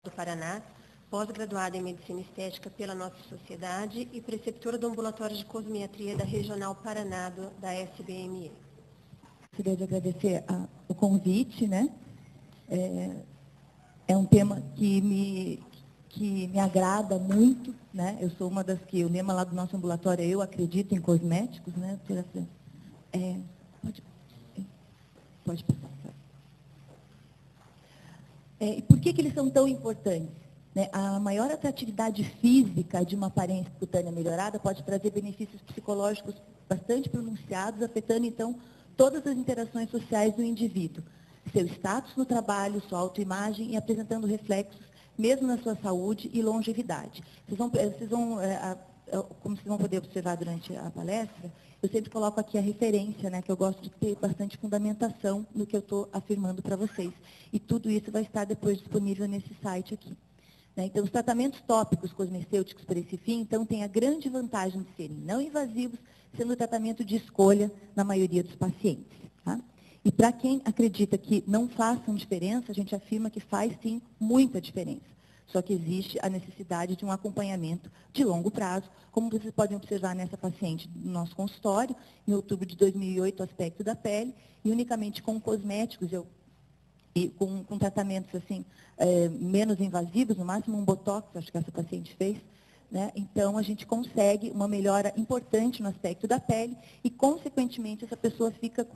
do Paraná, pós-graduada em Medicina Estética pela Nossa Sociedade e preceptora do Ambulatório de Cosmetria da Regional Paraná da SBME. Gostaria de agradecer o convite, né? É um tema que me agrada muito, né? Eu sou uma das que, o lema lá do nosso ambulatório é Eu Acredito em Cosméticos, né? Pode passar. E por que eles são tão importantes? Né? A maior atratividade física de uma aparência cutânea melhorada pode trazer benefícios psicológicos bastante pronunciados, afetando, então, todas as interações sociais do indivíduo. Seu status no trabalho, sua autoimagem e apresentando reflexos, mesmo na sua saúde e longevidade. Como vocês vão poder observar durante a palestra, eu sempre coloco aqui a referência, né, que eu gosto de ter bastante fundamentação no que eu estou afirmando para vocês. E tudo isso vai estar depois disponível nesse site aqui. Né? Então, os tratamentos tópicos cosmecêuticos para esse fim, então, têm a grande vantagem de serem não invasivos, sendo o tratamento de escolha na maioria dos pacientes. Tá? E para quem acredita que não façam diferença, a gente afirma que faz, sim, muita diferença. Só que existe a necessidade de um acompanhamento de longo prazo, como vocês podem observar nessa paciente no nosso consultório, em outubro de 2008, o aspecto da pele, e unicamente com cosméticos, e com tratamentos assim, menos invasivos, no máximo um botox, acho que essa paciente fez, né? Então, a gente consegue uma melhora importante no aspecto da pele e, consequentemente, essa pessoa fica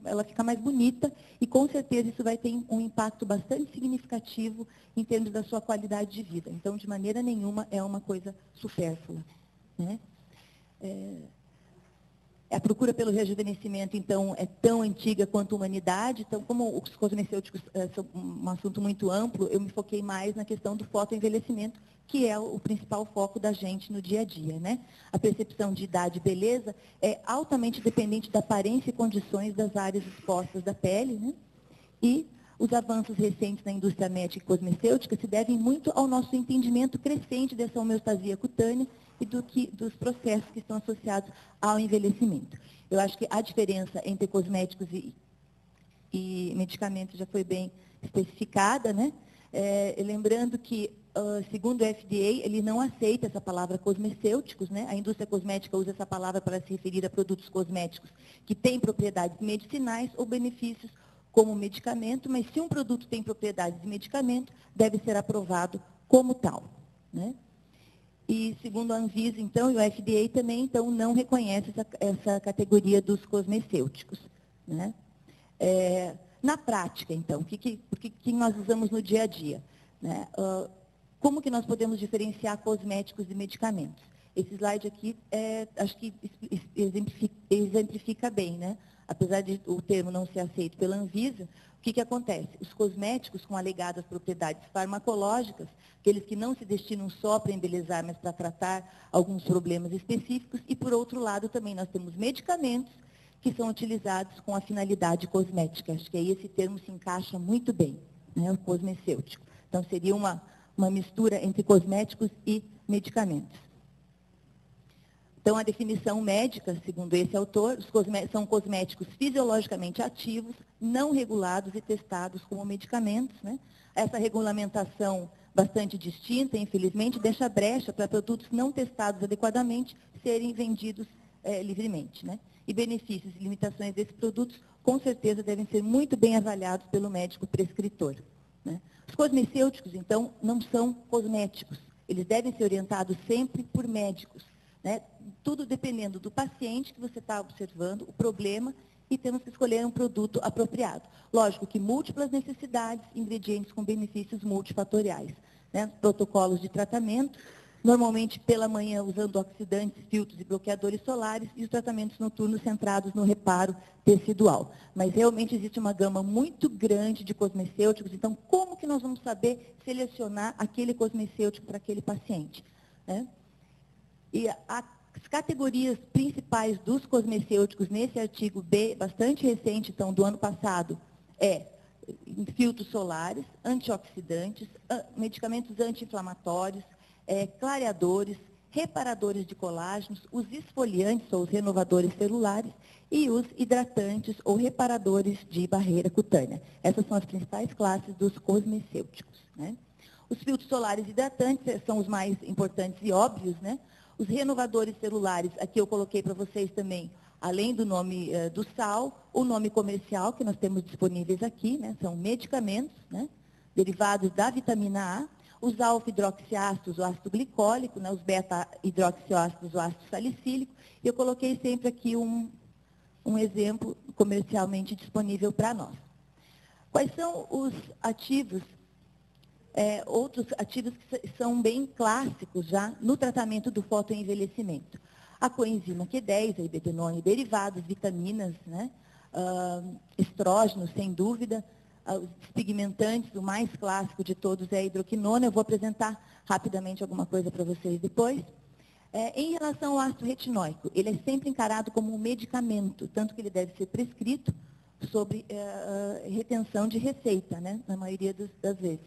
ela fica mais bonita e, com certeza, isso vai ter um impacto bastante significativo em termos da sua qualidade de vida. Então, de maneira nenhuma, é uma coisa supérflua. Né? A procura pelo rejuvenescimento, então, é tão antiga quanto a humanidade. Então, como os cosmecêuticos são um assunto muito amplo, eu me foquei mais na questão do fotoenvelhecimento, que é o principal foco da gente no dia a dia. Né? A percepção de idade e beleza é altamente dependente da aparência e condições das áreas expostas da pele. Né? E os avanços recentes na indústria médica e cosmecêutica se devem muito ao nosso entendimento crescente dessa homeostasia cutânea e dos processos que estão associados ao envelhecimento. Eu acho que a diferença entre cosméticos e medicamentos já foi bem especificada, né? Lembrando que, segundo o FDA, ele não aceita essa palavra cosmecêuticos, né? A indústria cosmética usa essa palavra para se referir a produtos cosméticos que têm propriedades medicinais ou benefícios como medicamento, mas se um produto tem propriedades de medicamento, deve ser aprovado como tal. Né? E, segundo a Anvisa, então, e o FDA também, então, não reconhece essa categoria dos cosmecêuticos. Né? Na prática, então, o que nós usamos no dia a dia? Né? Como que nós podemos diferenciar cosméticos e medicamentos? Esse slide aqui, acho que exemplifica bem, né? Apesar de o termo não ser aceito pela Anvisa, o que acontece? Os cosméticos com alegadas propriedades farmacológicas, aqueles que não se destinam só para embelezar, mas para tratar alguns problemas específicos, e, por outro lado, também nós temos medicamentos que são utilizados com a finalidade cosmética. Acho que aí esse termo se encaixa muito bem, né, o cosmecêutico. Então, seria uma mistura entre cosméticos e medicamentos. Então, a definição médica, segundo esse autor, são cosméticos fisiologicamente ativos, não regulados e testados como medicamentos. Né? Essa regulamentação bastante distinta, infelizmente, deixa brecha para produtos não testados adequadamente serem vendidos livremente. Né? E benefícios e limitações desses produtos, com certeza, devem ser muito bem avaliados pelo médico prescritor. Né? Os cosmecêuticos, então, não são cosméticos. Eles devem ser orientados sempre por médicos. Né? Tudo dependendo do paciente que você está observando, o problema, e temos que escolher um produto apropriado. Lógico que múltiplas necessidades, ingredientes com benefícios multifatoriais. Né? Protocolos de tratamento, normalmente pela manhã usando oxidantes, filtros e bloqueadores solares, e os tratamentos noturnos centrados no reparo tecidual. Mas realmente existe uma gama muito grande de cosmecêuticos, então como que nós vamos saber selecionar aquele cosmecêutico para aquele paciente? Né? E as categorias principais dos cosmecêuticos nesse artigo B, bastante recente, então, do ano passado, filtros solares, antioxidantes, medicamentos anti-inflamatórios, clareadores, reparadores de colágenos, os esfoliantes ou os renovadores celulares e os hidratantes ou reparadores de barreira cutânea. Essas são as principais classes dos cosmecêuticos. Né? Os filtros solares hidratantes são os mais importantes e óbvios, né? Os renovadores celulares, aqui eu coloquei para vocês também, além do nome do sal, o nome comercial que nós temos disponíveis aqui, né? São medicamentos, né? Derivados da vitamina A, os alfa-hidroxiácidos, o ácido glicólico, né? Os beta-hidroxiácidos, o ácido salicílico, e eu coloquei sempre aqui um exemplo comercialmente disponível para nós. Quais são os ativos, outros ativos que são bem clássicos já no tratamento do fotoenvelhecimento? A coenzima Q10, a ibetanol e derivados, vitaminas, né? Estrógenos, sem dúvida, os pigmentantes, o mais clássico de todos é a hidroquinona. Eu vou apresentar rapidamente alguma coisa para vocês depois. Em relação ao ácido retinóico, ele é sempre encarado como um medicamento, tanto que ele deve ser prescrito sobre retenção de receita, né? Na maioria das vezes.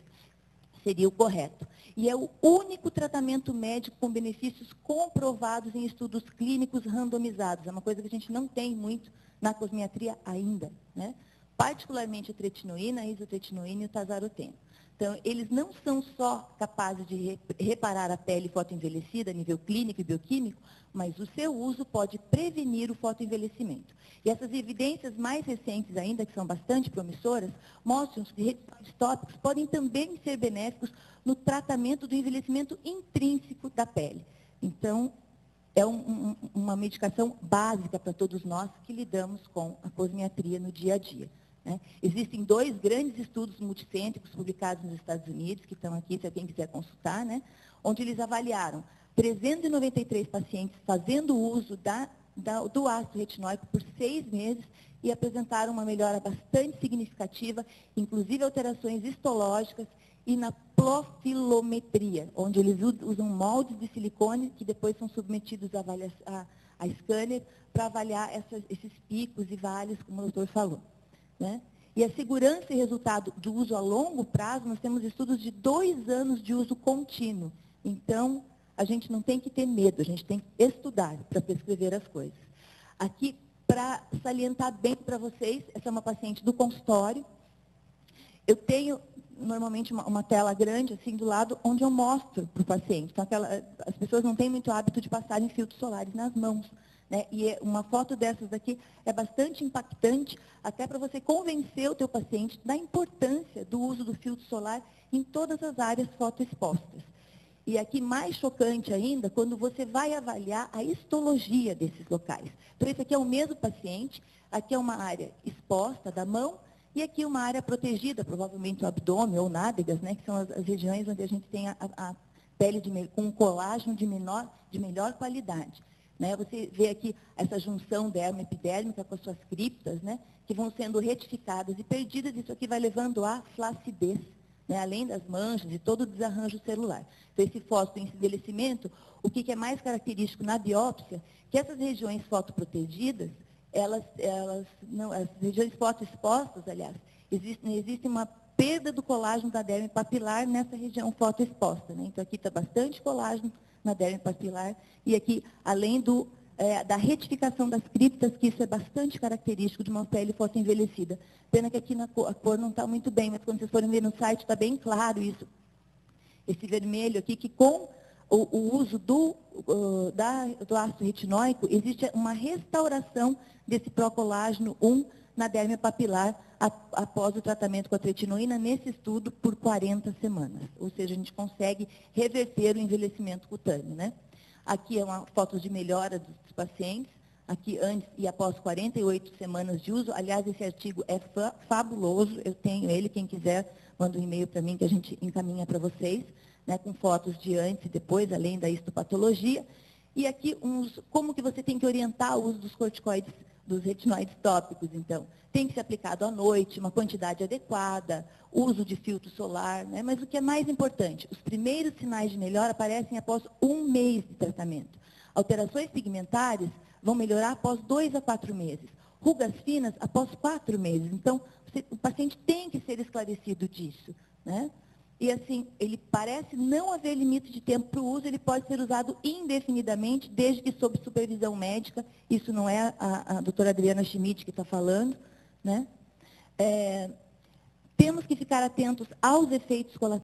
Seria o correto. E é o único tratamento médico com benefícios comprovados em estudos clínicos randomizados. É uma coisa que a gente não tem muito na cosmiatria ainda, né? Particularmente a tretinoína, a isotretinoína e o tazaroteno. Então, eles não são só capazes de reparar a pele fotoenvelhecida a nível clínico e bioquímico, mas o seu uso pode prevenir o fotoenvelhecimento. E essas evidências mais recentes ainda, que são bastante promissoras, mostram que retinóides tópicos podem também ser benéficos no tratamento do envelhecimento intrínseco da pele. Então, é uma medicação básica para todos nós que lidamos com a cosmiatria no dia a dia, né? Existem 2 grandes estudos multicêntricos publicados nos Estados Unidos, que estão aqui, se alguém quiser consultar, né? Onde eles avaliaram 393 pacientes fazendo uso do ácido retinóico por 6 meses e apresentaram uma melhora bastante significativa, inclusive alterações histológicas e na profilometria, onde eles usam moldes de silicone que depois são submetidos a scanner para avaliar esses picos e vales, como o doutor falou, né? E a segurança e resultado do uso a longo prazo, nós temos estudos de 2 anos de uso contínuo. Então, a gente não tem que ter medo, a gente tem que estudar para prescrever as coisas. Aqui, para salientar bem para vocês, essa é uma paciente do consultório. Eu tenho, normalmente, uma tela grande, assim, do lado, onde eu mostro para o paciente. Então, as pessoas não têm muito hábito de passarem filtros solares nas mãos, né? E uma foto dessas daqui é bastante impactante, até para você convencer o teu paciente da importância do uso do filtro solar em todas as áreas fotoexpostas. E aqui, mais chocante ainda, quando você vai avaliar a histologia desses locais. Então, esse aqui é o mesmo paciente, aqui é uma área exposta da mão, e aqui uma área protegida, provavelmente o abdômen ou nádegas, né, que são as regiões onde a gente tem a pele com um colágeno de melhor qualidade, né? Você vê aqui essa junção dermo-epidérmica com as suas criptas, né, que vão sendo retificadas e perdidas. Isso aqui vai levando à flacidez, né, além das manchas e todo o desarranjo celular. Então, esse fotoenvelhecimento, o que é mais característico na biópsia, que essas regiões fotoprotegidas, as regiões fotoexpostas, aliás, existe uma perda do colágeno da derme papilar nessa região fotoexposta, né? Então, aqui está bastante colágeno na derme papilar, e aqui, além da retificação das criptas, que isso é bastante característico de uma pele fotoenvelhecida. Pena que aqui a cor não está muito bem, mas quando vocês forem ver no site, está bem claro isso. Esse vermelho aqui, que com o uso do ácido retinóico, existe uma restauração desse procolágeno 1 na derme papilar após o tratamento com a tretinoína, nesse estudo, por 40 semanas. Ou seja, a gente consegue reverter o envelhecimento cutâneo, né? Aqui é uma foto de melhora dos pacientes, aqui antes e após 48 semanas de uso. Aliás, esse artigo é fabuloso, eu tenho ele, quem quiser, manda um e-mail para mim que a gente encaminha para vocês, né, com fotos de antes e depois, além da histopatologia. E aqui, como que você tem que orientar o uso dos corticoides, dos retinoides tópicos, então. Tem que ser aplicado à noite, uma quantidade adequada, uso de filtro solar, né? Mas o que é mais importante, os primeiros sinais de melhora aparecem após 1 mês de tratamento. Alterações pigmentares vão melhorar após 2 a 4 meses. Rugas finas após 4 meses. Então, o paciente tem que ser esclarecido disso, né? E assim, ele parece não haver limite de tempo para o uso, ele pode ser usado indefinidamente, desde que sob supervisão médica. Isso não é a doutora Adriana Schmidt que está falando, né? Temos que ficar atentos aos efeitos colaterais